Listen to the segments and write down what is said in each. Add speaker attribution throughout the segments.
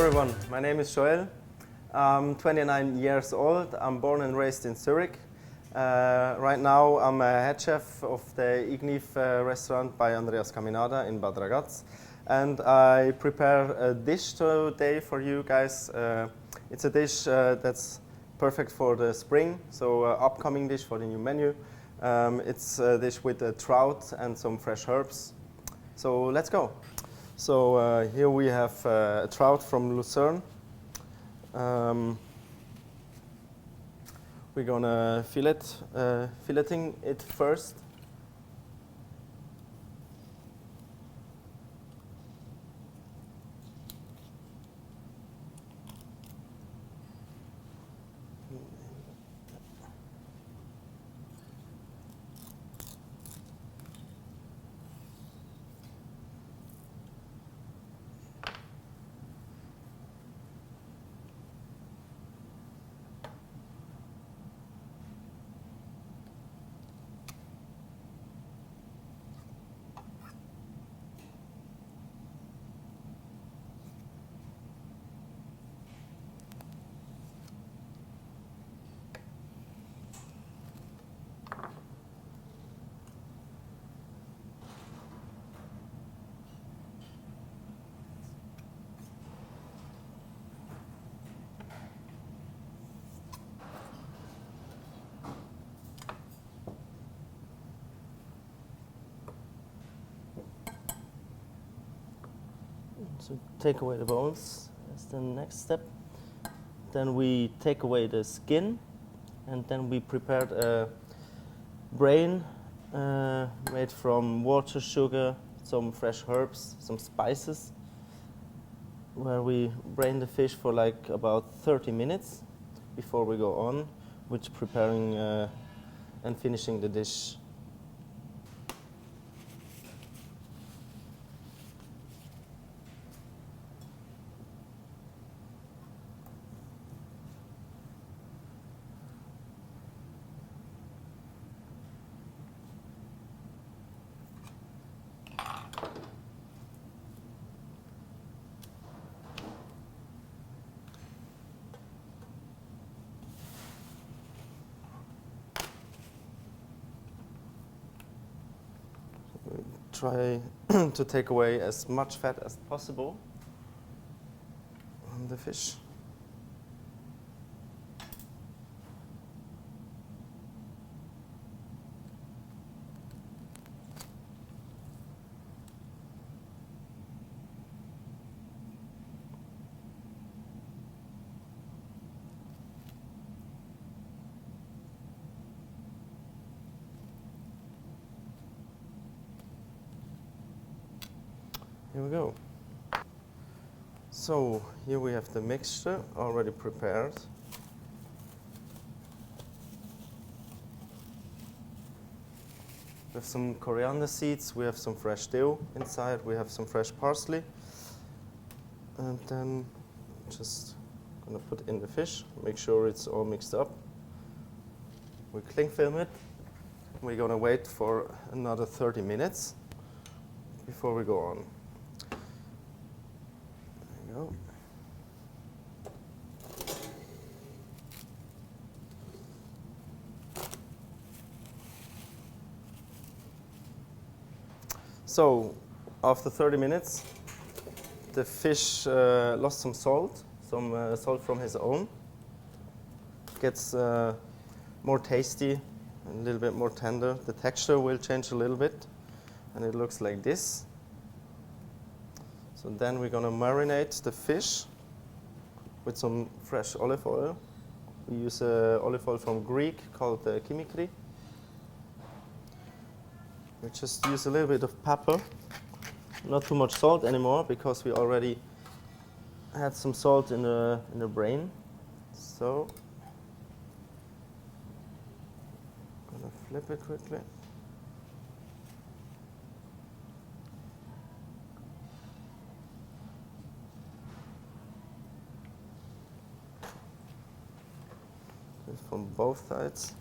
Speaker 1: everyone, my name is Joël. I'm 29 years old. I'm born and raised in Zurich. Right now I'm a head chef of the Igniv restaurant by Andreas Caminada in Bad Ragaz. And I prepare a dish today for you guys. It's a dish that's perfect for the spring, so upcoming dish for the new menu. It's a dish with a trout and some fresh herbs. So let's go. So here we have a trout from Lucerne. We're gonna filleting it first. So take away the bones as the next step. Then we take away the skin, and then we prepared a brain made from water, sugar, some fresh herbs, some spices, where we brain the fish for like about 30 minutes before we go on with preparing and finishing the dish. Try to take away as much fat as possible on the fish. Here we go. So here we have the mixture already prepared. We have some coriander seeds, we have some fresh dill inside, we have some fresh parsley. And then just gonna put in the fish, make sure it's all mixed up. We cling film it. We're gonna wait for another 30 minutes before we go on. Go. So, after 30 minutes, the fish lost some salt from his own. Gets more tasty, a little bit more tender. The texture will change a little bit, and it looks like this. So then we're gonna marinate the fish with some fresh olive oil. We use olive oil from Greek called kimikri. We just use a little bit of pepper, not too much salt anymore because we already had some salt in the brain. So I'm gonna flip it quickly. From both sides.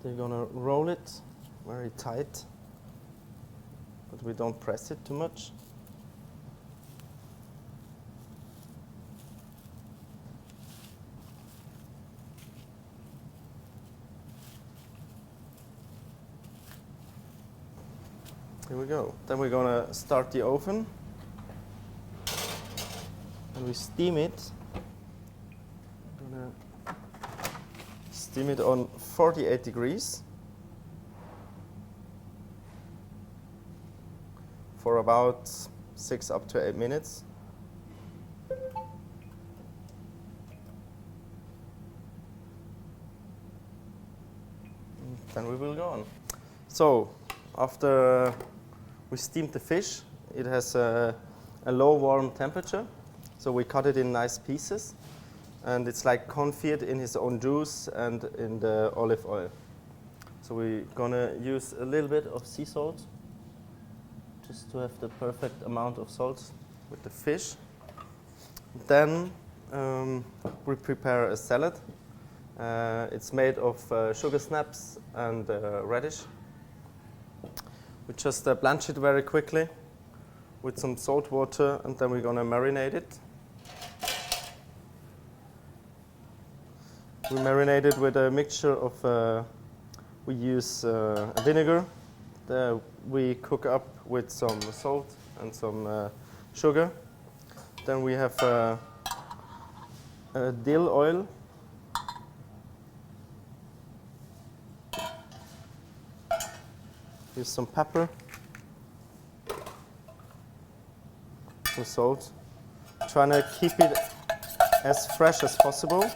Speaker 1: They're gonna roll it very tight, but we don't press it too much. Here we go. Then we're gonna start the oven and we steam it. I'm gonna steam it on 48 degrees for about 6 up to 8 minutes. And then we will go on. So after we steamed the fish, it has a low warm temperature, so we cut it in nice pieces, and it's like confit in his own juice and in the olive oil. So we're gonna use a little bit of sea salt, just to have the perfect amount of salt with the fish. Then we prepare a salad. It's made of sugar snaps and radish. We just blanch it very quickly with some salt water, and then we're gonna marinate it. We marinate it with a mixture of, we use vinegar. We cook up with some salt and some sugar. Then we have dill oil. Use some pepper, some salt. Trying to keep it as fresh as possible.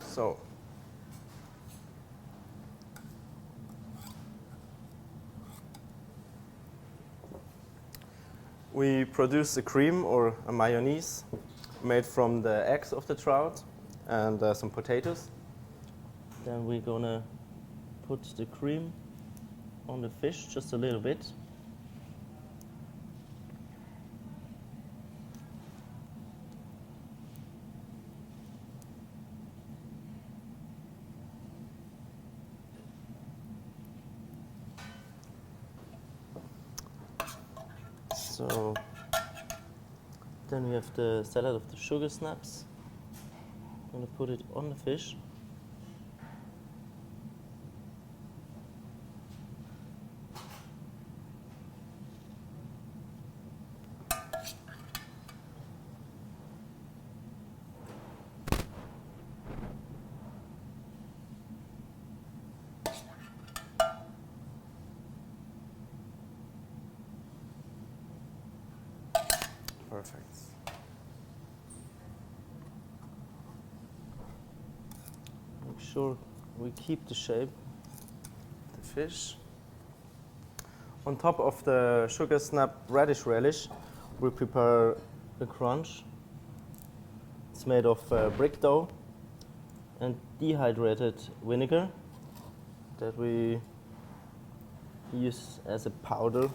Speaker 1: So we produce a cream or a mayonnaise made from the eggs of the trout and some potatoes. Then we're gonna put the cream on the fish just a little bit. So then we have the salad of the sugar snaps. I'm gonna put it on the fish. Perfect. Make sure we keep the shape of the fish. On top of the sugar snap radish relish, we prepare a crunch. It's made of brick dough and dehydrated vinegar that we use as a powder.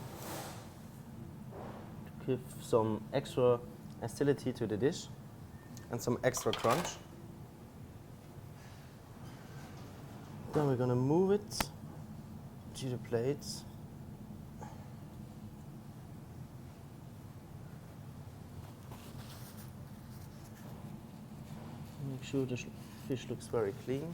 Speaker 1: Give some extra acidity to the dish and some extra crunch. Then we're gonna move it to the plate. Make sure the fish looks very clean.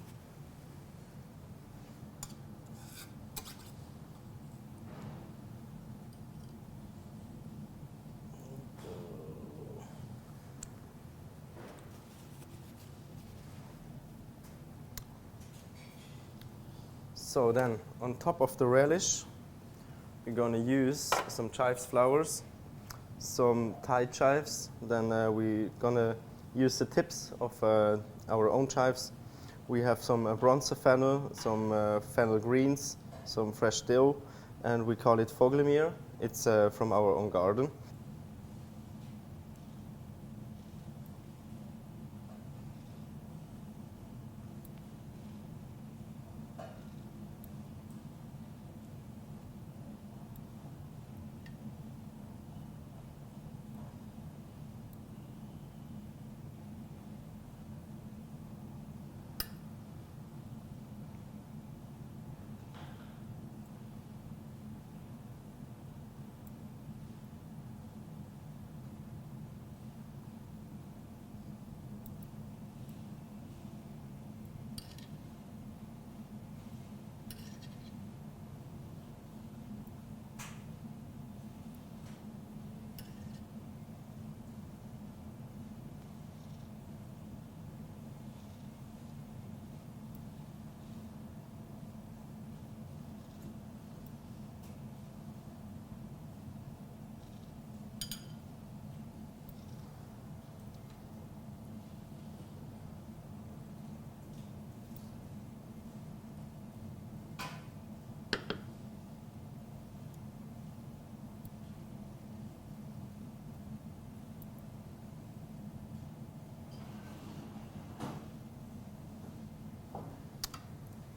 Speaker 1: So then, on top of the relish, we're gonna use some chives flowers, some Thai chives. Then we're gonna use the tips of our own chives. We have some bronzer fennel, some fennel greens, some fresh dill, and we call it Vogelmeer. It's from our own garden.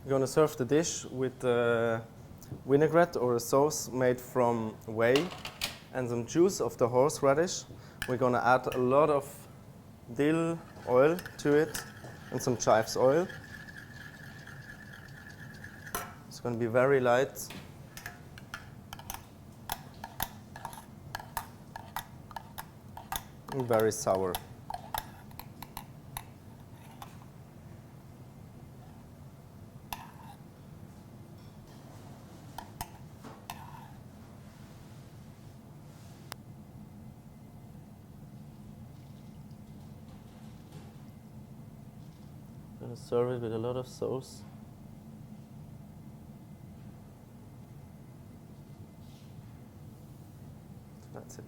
Speaker 1: We're going to serve the dish with vinaigrette or a sauce made from whey and some juice of the horseradish. We're going to add a lot of dill oil to it and some chives oil. It's going to be very light. And very sour. I'm going to serve it with a lot of sauce. That's it.